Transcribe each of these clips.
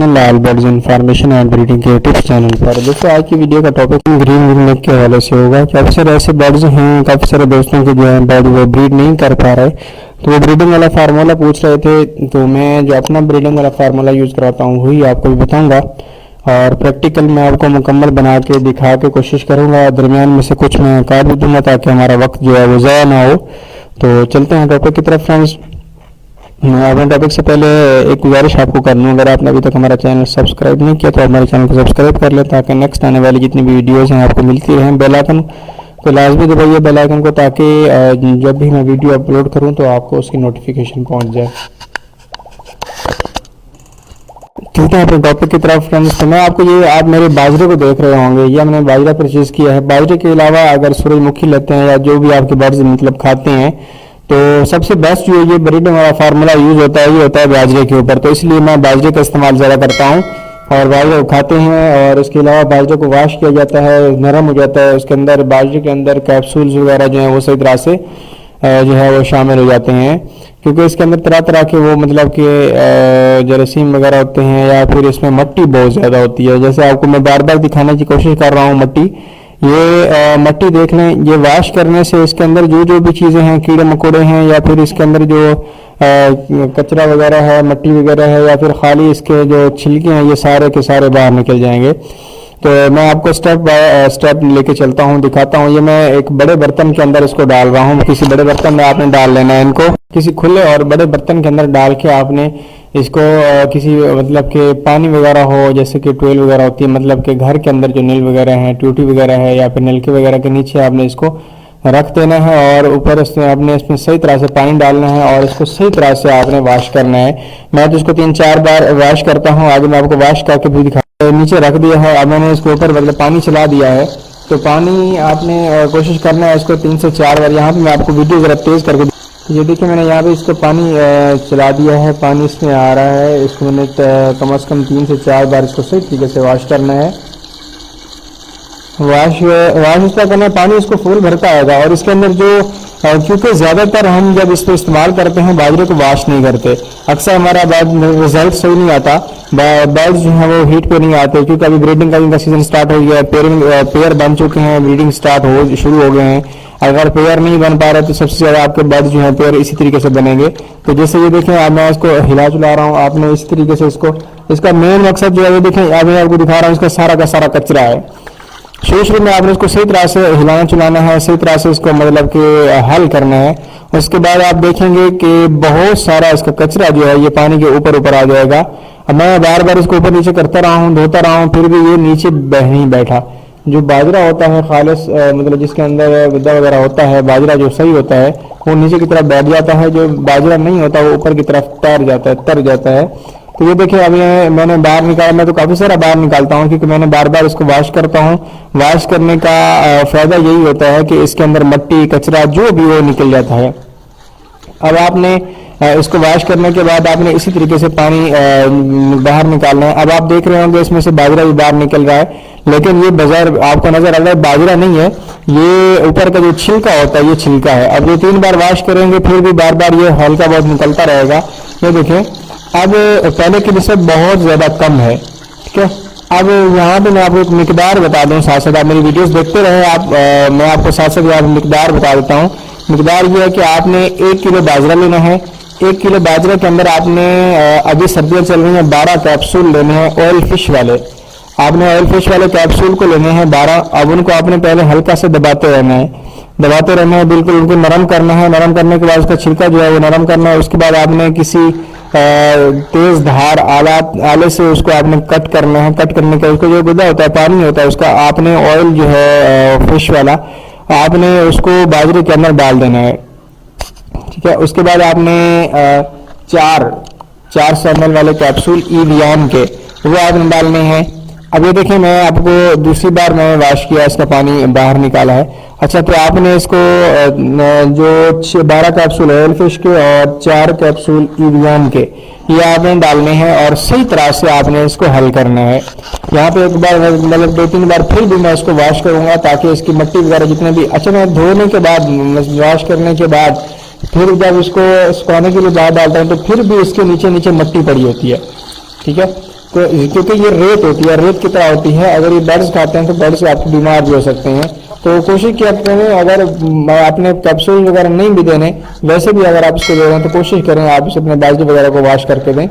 Lal birds information and breeding के tips channel पर। दोस्तों आज की वीडियो का टॉपिक ग्रीन विंग नेक के हवाले से होगा। काफ़ी सारे ऐसे बर्ड्स हैं, काफ़ी सारे दोस्तों के जो है बर्ड वो ब्रीड नहीं कर पा रहे, तो वो ब्रीडिंग वाला फार्मूला पूछ रहे थे। तो मैं जो अपना ब्रीडिंग वाला फार्मूला यूज़ कराता हूँ वही आपको भी बताऊँगा और प्रैक्टिकल मैं आपको मुकम्मल बना के दिखा के कोशिश करूँगा। दरमियान में से कुछ मैं काट भी दूँगा ताकि हमारा वक्त जो है वो ज़ाया ना हो। तो चलते हैं टॉपिक की तरफ फ्रेंड्स। अपने टॉपिक से पहले एक गुजारिश आपको कर लूँ, अगर आपने अभी तक हमारा चैनल सब्सक्राइब नहीं किया तो हमारे चैनल को सब्सक्राइब कर लें ताकि नेक्स्ट आने वाली जितनी भी वीडियोज़ हैं आपको मिलती रहें। बेल आइकन को लाजमी दबाइए, बेल आइकन को, ताकि जब भी मैं वीडियो अपलोड करूँ तो आपको उसकी नोटिफिकेशन पहुँच जाए। चलते हैं अपने टॉपिक की तरफ फ्रेंड्स। तो मैं आपको ये, आप मेरे बाजरे को देख रहे होंगे, ये हमने बाजरा परचेज़ किया है। बाजरे के अलावा अगर सूरजमुखी लेते हैं या जो भी आपके बर्ड्स मतलब खाते हैं, तो सबसे बेस्ट जो ये ब्रीडिंग वाला फार्मूला यूज़ होता है ये होता है बाजरे के ऊपर। तो इसलिए मैं बाजरे का इस्तेमाल ज़्यादा करता हूँ और बाजरे को खाते हैं। और इसके अलावा बाजरे को वॉश किया जाता है, नरम हो जाता है, उसके अंदर बाजरे के अंदर कैप्सूल्स वगैरह जो हैं वो सही तरह से जो है वो शामिल हो जाते हैं, क्योंकि इसके अंदर तरह तरह के वो मतलब कि जरासीम वगैरह होते हैं या फिर इसमें मट्टी बहुत ज़्यादा होती है। जैसे आपको मैं बार बार दिखाने की कोशिश कर रहा हूँ मट्टी, ये मट्टी देख लें। ये वॉश करने से इसके अंदर जो जो भी चीज़ें हैं, कीड़े मकोड़े हैं या फिर इसके अंदर जो कचरा वगैरह है, मट्टी वगैरह है या फिर खाली इसके जो छिलके हैं, ये सारे के सारे बाहर निकल जाएंगे। तो मैं आपको स्टेप बाय स्टेप लेके चलता हूँ, दिखाता हूँ। ये मैं एक बड़े बर्तन के अंदर इसको डाल रहा हूँ। किसी बड़े बर्तन में आपने डाल लेना है इनको, किसी खुले और बड़े बर्तन के अंदर डाल के आपने इसको किसी मतलब के पानी वगैरह हो, जैसे कि ट्यूबवेल वगैरह होती है, मतलब कि घर के अंदर जो नल वगैरह हैं, टूटी वगैरह है या फिर नलके वगैरह के नीचे आपने इसको रख देना है और ऊपर इसमें आपने इसमें सही तरह से पानी डालना है और इसको सही तरह से आपने वॉश करना है। मैं तो इसको 3-4 बार वॉश करता हूँ, आगे मैं आपको वॉश करके भी दिखा। नीचे रख दिया है, अब मैंने इसके ऊपर मतलब पानी चला दिया है। तो पानी आपने कोशिश करना है इसको 3 से 4 बार। यहाँ पे मैं आपको वीडियो ज़रा तेज़ करके, ये देखिए मैंने यहाँ पे इसको पानी चला दिया है, पानी इसमें आ रहा है। इसको मैंने कम से कम 3 से 4 बार इसको सही तरीके से वॉश करना है। वॉश इसका करना है, पानी इसको फुल भरता आएगा। और इसके अंदर जो क्योंकि ज़्यादातर हम जब इसको इस्तेमाल करते हैं बाजरे को वॉश नहीं करते, अक्सर हमारा रिजल्ट सही नहीं आता, बर्ड्स जो हैं वो हीट पे नहीं आते, क्योंकि अभी ब्रीडिंग का सीजन स्टार्ट हो गया है, पेयर बन चुके हैं, ब्रीडिंग स्टार्ट हो शुरू हो गए हैं। अगर पेयर नहीं बन पा रहे तो सबसे ज़्यादा आपके बर्ड्स जो हैं पेयर इसी तरीके से बनेंगे। तो जैसे ये देखें, अब मैं इसको हिला चुला रहा हूँ, आपने इस तरीके से इसको, इसका मेन मकसद जो है ये देखें, अब मैं आपको दिखा रहा हूँ, इसका सारा का सारा कचरा है। शुरू में आपने इसको सही तरह से हिलाना चलाना है, सही तरह से इसको मतलब कि हल करना है। उसके बाद आप देखेंगे कि बहुत सारा इसका कचरा जो है ये पानी के ऊपर ऊपर आ जाएगा। अब मैं बार बार इसको ऊपर नीचे करता रहा हूँ, धोता रहा हूँ, फिर भी ये नीचे नहीं बैठा। जो बाजरा होता है खालिस मतलब जिसके अंदर गुद्दा वगैरह होता है, बाजरा जो सही होता है वो नीचे की तरफ बैठ जाता है, जो बाजरा नहीं होता वो ऊपर की तरफ तर जाता है। तो ये देखिए अभी मैंने बाहर निकाला, मैं तो काफ़ी सारा बाहर निकालता हूँ क्योंकि मैंने बार बार इसको वॉश करता हूँ। वॉश करने का फ़ायदा यही होता है कि इसके अंदर मट्टी कचरा जो भी वो निकल जाता है। अब आपने इसको वॉश करने के बाद आपने इसी तरीके से पानी बाहर निकालना है। अब आप देख रहे होंगे इसमें से बाजरा भी बाहर निकल रहा है, लेकिन ये बाजार आपको नजर आ रहा है बाजरा नहीं है, ये ऊपर का जो छिलका होता है ये छिलका है। अब ये 3 बार वॉश करेंगे फिर भी बार बार ये हल्का बहुत निकलता रहेगा। ये देखें अब पहले की निस्बत बहुत ज़्यादा कम है, ठीक है। अब यहाँ पे मैं आपको एक मिकदार बता दूँ, साथ साथ आप मेरी वीडियोस देखते रहे आप, मैं आपको साथ साथ यहाँ मिकदार बता देता हूँ। मिकदार ये है कि आपने 1 किलो बाजरा लेना है। 1 किलो बाजरे के अंदर आपने अभी सर्दियाँ चल रही हैं, 12 कैप्सूल लेने हैं ऑयल फिश वाले। आपने ऑयल फिश वाले कैप्सूल को लेने हैं 12। अब उनको आपने पहले हल्का से दबाते रहना है, बिल्कुल उनको नरम करना है। नरम करने के बाद उसका छिलका जो है वो नरम करना है। उसके बाद आपने किसी तेज धार आले से उसको आपने कट करना है। कट करने के उसको जो गुदा होता है, पानी होता है, उसका आपने ऑयल जो है फिश वाला आपने उसको बाजरे के अंदर डाल देना है, ठीक है। उसके बाद आपने 400 ml वाले कैप्सूल ईवियन के वो आपने डालने हैं। अब ये देखिए मैं आपको दूसरी बार मैंने वॉश किया, इसका पानी बाहर निकाला है। अच्छा, तो आपने इसको जो 12 कैप्सूल ऑयल फिश के और 4 कैप्सूल ईवियन के ये आपने डालने हैं और सही तरह से आपने इसको हल करना है। यहाँ पे एक बार मतलब 2-3 बार फिर भी मैं इसको वॉश करूँगा ताकि इसकी मट्टी वगैरह जितने भी, अच्छा मैं धोने के बाद वॉश करने के बाद फिर जब इसको सुखाने के लिए बाहर डालता हूँ तो फिर भी इसके नीचे नीचे मट्टी पड़ी होती है, ठीक है। तो क्योंकि ये रेत होती है, रेत की तरह होती है, अगर ये बर्ड्स खाते हैं तो बर्ड्स आप बीमार भी हो सकते हैं। तो कोशिश किया करें, अगर आपने कैप्सूल वगैरह नहीं भी देने, वैसे भी अगर आप इसको दे रहे हैं तो कोशिश करें आप इसे अपने बाजरे वगैरह को वॉश करके दें।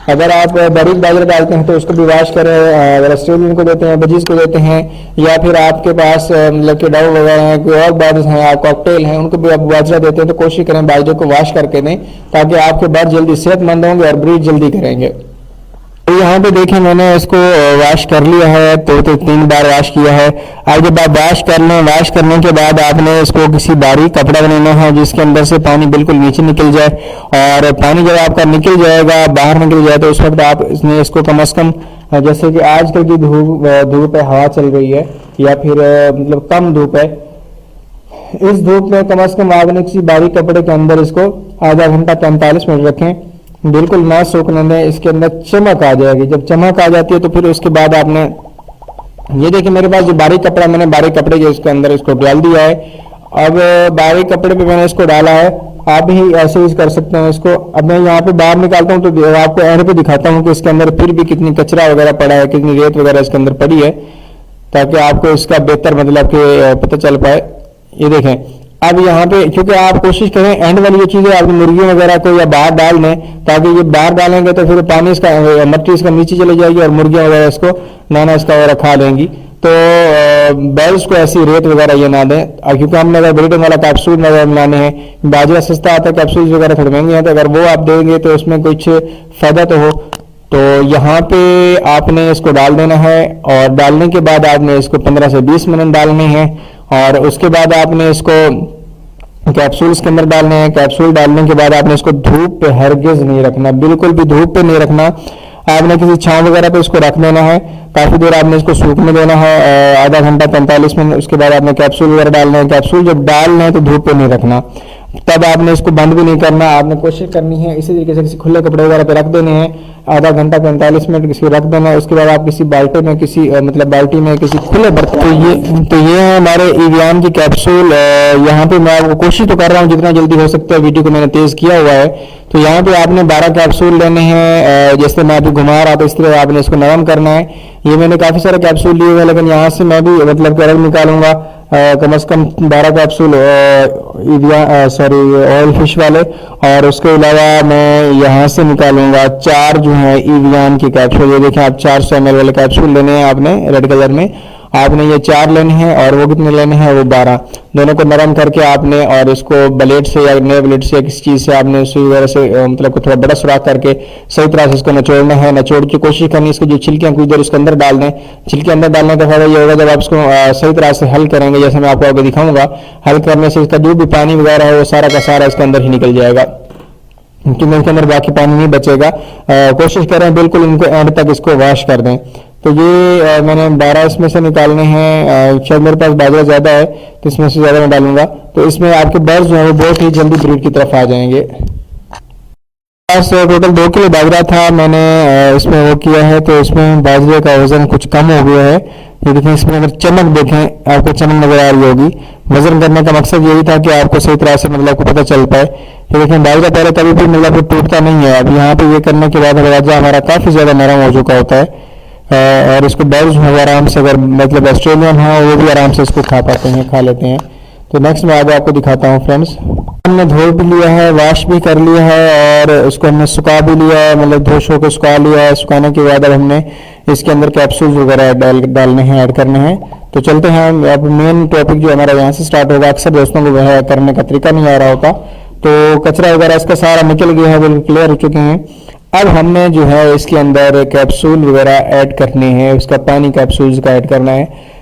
अगर आप बारीक बाजरा डालते हैं तो उसको भी वॉश करें। अगर ऑस्ट्रेलियन को देते हैं, बजीज को देते हैं, या फिर आपके पास मतलब कि डव वगैरह हैं, कोई और बर्ड्स हैं, आप कॉकटेल हैं, उनको भी आप बाजरा देते हैं तो कोशिश करें बाजरे को वॉश करके दें, ताकि आपके बर्ड जल्दी सेहतमंद होंगे और ब्रीड जल्दी करेंगे। तो यहाँ पे देखें मैंने इसको वॉश कर लिया है, तो 3 बार वॉश किया है। अब जब आप वॉश कर लें, वॉश करने के बाद आपने इसको किसी बारीक कपड़ा बनाना है जिसके अंदर से पानी बिल्कुल नीचे निकल जाए, और पानी जब आपका निकल जाएगा, बाहर निकल जाए, तो उस वक्त आप इसको कम से कम, जैसे कि आजकल की धूप है, हवा चल रही है, या फिर मतलब कम धूप है, इस धूप में कम से कम आपने किसी बारीक कपड़े के अंदर इसको आधा घंटा 45 मिनट रखें, बिल्कुल ना सूखने दें। इसके अंदर चमक आ जाएगी, जब चमक आ जाती है तो फिर उसके बाद आपने, ये देखिए मेरे पास जो बारीक कपड़ा, मैंने बारीक कपड़े के इसके अंदर इसको डाल दिया है। अब बारीक कपड़े पे मैंने इसको डाला है, आप भी ऐसे ही कर सकते हैं इसको। अब मैं यहाँ पे बाहर निकालता हूँ तो आपको एंड पे दिखाता हूँ कि इसके अंदर फिर भी कितनी कचरा वगैरह पड़ा है, कितनी रेत वगैरह इसके अंदर पड़ी है, ताकि आपको इसका बेहतर मतलब कि पता चल पाए। ये देखें, अब यहाँ पे क्योंकि आप कोशिश करें एंड वाली ये चीजें आप मुर्गियों वगैरह को या बाहर डाल दें, ताकि ये बाहर डालेंगे तो फिर पानी इसका, मट्टी इसका नीचे चली जाएगी और मुर्गियां वगैरह इसको दाना इसका वगैरह खा लेंगी। तो बैल्स को ऐसी रेत वगैरह ये ना दें, क्योंकि हमने अगर ब्रीडिंग वाला कैप्सूल वगैरह मिलाने हैं, बाजरा सस्ता आता है, कैप्सूल वगैरह थोड़े महंगे हैं, तो अगर वो आप देंगे तो उसमें कुछ फायदा तो हो। तो यहाँ पे आपने इसको डाल देना है, और डालने के बाद आपने इसको 15 से 20 मिनट डालने हैं, और उसके बाद आपने इसको कैप्सूल्स के अंदर डालने हैं। कैप्सूल डालने के बाद आपने इसको धूप पे हरगिज नहीं रखना, बिल्कुल भी धूप पे नहीं रखना, आपने किसी छांव वगैरह पे इसको रख देना है। काफी देर आपने इसको सूखने देना है, आधा घंटा 45 मिनट। उसके बाद आपने कैप्सूल वगैरह डालना है। कैप्सूल जब डालना है तो धूप पे नहीं रखना, तब आपने इसको बंद भी नहीं करना, आपने कोशिश करनी है इसी तरीके से किसी खुले कपड़े वगैरह पे रख देने हैं, आधा घंटा 45 मिनट किसी रख देना है। उसके बाद आप किसी बाल्टी में, किसी मतलब बाल्टी में, किसी खुले बर्तन। तो ये है हमारे इवियान की कैप्सूल। यहाँ पे मैं आपको कोशिश तो कर रहा हूँ जितना जल्दी हो सकता है, वीडियो को मैंने तेज किया हुआ है। तो यहाँ पे आपने 12 कैप्सूल लेने हैं, जैसे मैं अभी घुमा रहा था इस तरह आपने इसको नरम करना है। ये मैंने काफी सारे कैप्सूल लिए हुए हैं, लेकिन यहाँ से मैं भी मतलब अलग निकालूंगा कम से कम 12 कैप्सूल ऑयल फिश वाले, और उसके अलावा मैं यहाँ से निकालूंगा 4 जो है इवियान की कैप्सूल। ये देखें आप 400 ml वाले कैप्सूल लेने हैं आपने, रेड कलर में आपने ये 4 लेने हैं, और वो कितने लेने हैं, वो 12। दोनों को नरम करके आपने, और इसको ब्लेड से या नए ब्लेड से या किसी चीज से आपने सुई वगैरह से मतलब को थोड़ा बड़ा सुराख करके सही तरह से इसको निचोड़ना है। निचोड़ की कोशिश करनी, इसकी जो छिलकियां कुछ देर उसके अंदर डाल दें। छिलके अंदर डालने का फायदा ये होगा, जब आप इसको सही तरह से हल करेंगे, जैसे मैं आपको आगे दिखाऊंगा, हल करने से इसका जो भी पानी वगैरह है वो सारा का सारा इसके अंदर ही निकल जाएगा, क्योंकि इसके अंदर बाकी पानी नहीं बचेगा। कोशिश करें बिल्कुल इनको एंड तक इसको वॉश कर दें। तो ये मैंने 12 इसमें से निकालने हैं। शायद मेरे पास बाजरा ज्यादा है तो इसमें से ज्यादा मैं डालूंगा, तो इसमें आपके बर्ड्स जो है वो बहुत ही जल्दी ब्रीड की तरफ आ जाएंगे। टोटल 2 किलो बाजरा था, मैंने इसमें वो किया है, तो इसमें बाजरे का वजन कुछ कम हो गया है। ये देखें, इसमें अगर चमक देखें, आपको चमक नजर आ रही होगी। वजन करने का मकसद यही था कि आपको सही तरह से मतलब को पता चल पाए। ये देखें, बाजरा पहले कभी भी मतलब टूटता नहीं है। अब यहाँ पे ये करने के बाद बाजरा हमारा काफी ज्यादा नरम हो चुका होता है, और इसको बर्ड्स आराम से, अगर मतलब ऑस्ट्रेलियन है वो भी आराम से इसको खा पाते हैं, खा लेते हैं। तो नेक्स्ट मैं आगे आपको दिखाता हूँ फ्रेंड्स। हमने धो भी लिया है, वॉश भी कर लिया है, और इसको हमने सुखा भी लिया है, मतलब धोश होकर सुखा लिया है। सुखाने के बाद अब हमने इसके अंदर कैप्सूल्स वगैरह डालने हैं, ऐड करने हैं। तो चलते हैं अब मेन टॉपिक जो हमारा यहाँ से स्टार्ट होगा। अक्सर दोस्तों को वह करने का तरीका नहीं आ रहा होता, तो कचरा वगैरह इसका सारा निकल गया है, बिल्कुल क्लियर हो चुके हैं। अब हमने जो है इसके अंदर कैप्सूल वगैरह ऐड करने हैं, उसका पानी कैप्सूल्स का ऐड करना है।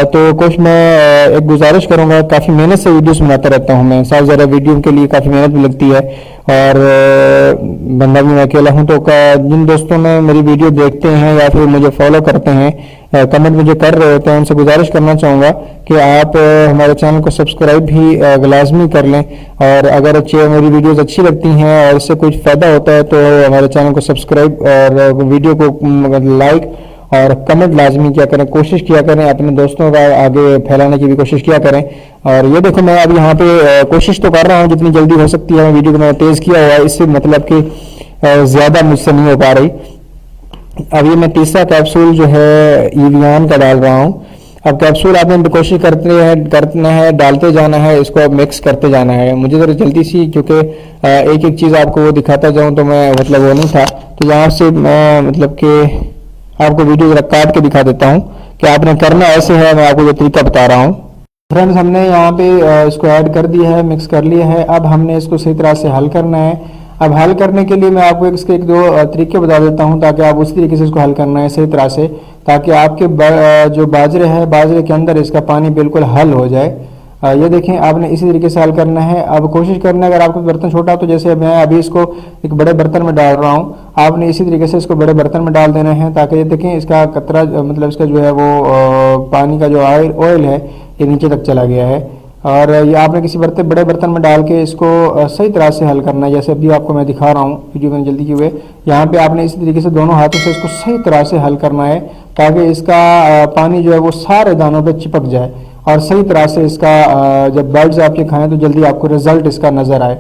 तो कुछ मैं एक गुजारिश करूंगा, काफ़ी मेहनत से वीडियोस बनाता रहता हूं मैं, साथ ज़रा वीडियो के लिए काफ़ी मेहनत भी लगती है, और बंदा भी मैं अकेला हूं। तो जिन दोस्तों ने मेरी वीडियो देखते हैं या फिर मुझे फॉलो करते हैं, कमेंट मुझे कर रहे होते हैं, उनसे गुजारिश करना चाहूँगा कि आप हमारे चैनल को सब्सक्राइब भी लाजमी कर लें, और अगर मेरी वीडियोज़ अच्छी लगती हैं और इससे कुछ फ़ायदा होता है तो हमारे चैनल को सब्सक्राइब और वीडियो को लाइक और कमेंट लाजमी किया करें, कोशिश किया करें, अपने दोस्तों का आगे फैलाने की भी कोशिश किया करें। और ये देखो, मैं अब यहाँ पे कोशिश तो कर रहा हूँ जितनी जल्दी हो सकती है, वीडियो को मैंने तेज़ किया हुआ है, इससे मतलब कि ज़्यादा मुझसे नहीं हो पा रही। अभी मैं तीसरा कैप्सूल जो है ईवियन का डाल रहा हूँ। अब कैप्सूल आपने कोशिश करना है, डालते जाना है, इसको अब मिक्स करते जाना है। मुझे जरा जल्दी सी, क्योंकि एक एक चीज़ आपको वो दिखाता जाऊँ तो मैं मतलब वो नहीं था, तो यहाँ से मैं मतलब कि आपको वीडियो जरा काट के दिखा देता हूँ कि आपने करना ऐसे है। मैं आपको ये तरीका बता रहा हूँ। फ्रेंड्स, हमने यहाँ पे इसको ऐड कर दिया है, मिक्स कर लिया है। अब हमने इसको सही तरह से हल करना है। अब हल करने के लिए मैं आपको इसके एक दो तरीके बता देता हूँ, ताकि आप उसी तरीके से इसको हल करना है सही तरह से, ताकि आपके जो बाजरे है, बाजरे के अंदर इसका पानी बिल्कुल हल हो जाए। ये देखें, आपने इसी तरीके से हल करना है। अब कोशिश करना है, अगर आपका बर्तन छोटा हो तो जैसे मैं अभी इसको एक बड़े बर्तन में डाल रहा हूँ, आपने इसी तरीके से इसको बड़े बर्तन में डाल देना है, ताकि ये देखें इसका कतरा मतलब इसका जो है वो पानी का जो ऑयल है ये नीचे तक चला गया है। और ये आपने किसी बड़े बर्तन में डाल के इसको सही तरह से हल करना है, जैसे अभी आपको मैं दिखा रहा हूँ वीडियो में जल्दी किए हुए। यहाँ पे आपने इसी तरीके से दोनों हाथों से इसको सही तरह से हल करना है, ताकि इसका पानी जो है वो सारे दानों पे चिपक जाए और सही तरह से इसका जब बर्ड्स आपके खाएं तो जल्दी आपको रिजल्ट इसका नज़र आए।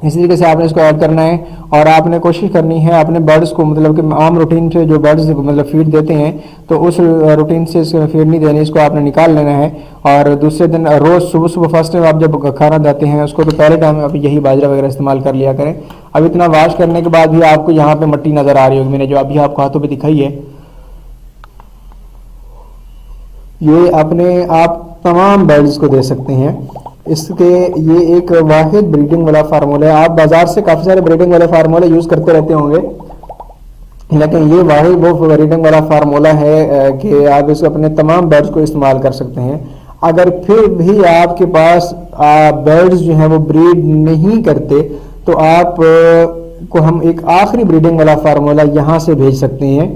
इसी तरीके से आपने इसको ऐड करना है और आपने कोशिश करनी है अपने बर्ड्स को, मतलब कि आम रूटीन से जो बर्ड्स मतलब फीड देते हैं तो उस रूटीन से इसको फीड नहीं देनी, इसको आपने निकाल लेना है। और दूसरे दिन रोज़ सुबह फर्स्ट टाइम आप जब खाना देते हैं उसको, तो पहले टाइम आप यही बाजरा वगैरह इस्तेमाल कर लिया करें। अब इतना वाश करने के बाद भी आपको यहाँ पे मट्टी नज़र आ रही होगी, मैंने जो अभी आपको हाथों पर दिखाई है, ये अपने आप तमाम बर्ड्स को दे सकते हैं। इसके ये एक वाहिद ब्रीडिंग वाला फार्मूला है। आप बाजार से काफ़ी सारे ब्रीडिंग वाले फार्मूले यूज़ करते रहते होंगे, लेकिन ये वाहिद वो ब्रीडिंग वाला फार्मूला है कि आप इसको अपने तमाम बर्ड्स को इस्तेमाल कर सकते हैं। अगर फिर भी आपके पास बर्ड्स जो हैं वो ब्रीड नहीं करते, तो आप को हम एक आखिरी ब्रीडिंग वाला फार्मूला यहाँ से भेज सकते हैं।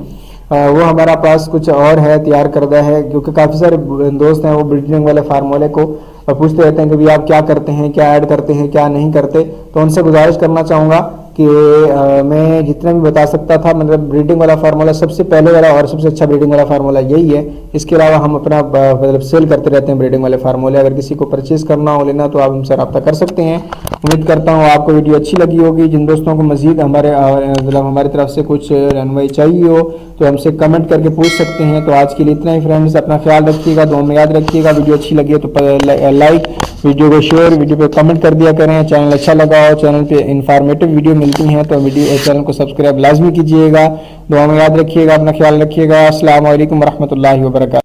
वो हमारा पास कुछ और है, तैयार करदा है, क्योंकि काफ़ी सारे दोस्त हैं वो ब्रीडिंग वाले फार्मूले को पूछते रहते हैं कि भाई आप क्या करते हैं, क्या ऐड करते हैं, क्या नहीं करते। तो उनसे गुजारिश करना चाहूँगा कि मैं जितना भी बता सकता था, मतलब ब्रीडिंग वाला फार्मूला सबसे पहले वाला और सबसे अच्छा ब्रीडिंग वाला फार्मूला यही है। इसके अलावा हम अपना मतलब सेल करते रहते हैं ब्रीडिंग वाले फार्मूले। अगर किसी को परचेज करना हो, लेना, तो आप हमसे रब्ता कर सकते हैं। उम्मीद करता हूँ आपको वीडियो अच्छी लगी होगी। जिन दोस्तों को मजीद हमारी तरफ से कुछ रहनुमाई चाहिए हो तो हमसे कमेंट करके पूछ सकते हैं। तो आज के लिए इतना ही फ्रेंड्स, अपना ख्याल रखिएगा, दुआ में याद रखिएगा। वीडियो अच्छी लगी है तो लाइक, वीडियो को शेयर, वीडियो पे कमेंट कर दिया करें। चैनल अच्छा लगा हो, चैनल पे इंफॉर्मेटिव वीडियो मिलती हैं तो चैनल को सब्सक्राइब लाजमी कीजिएगा। दुआ में याद रखिएगा, अपना ख्याल रखिएगा। अस्सलाम वालेकुम रहमतुल्लाहि व बरकातहू।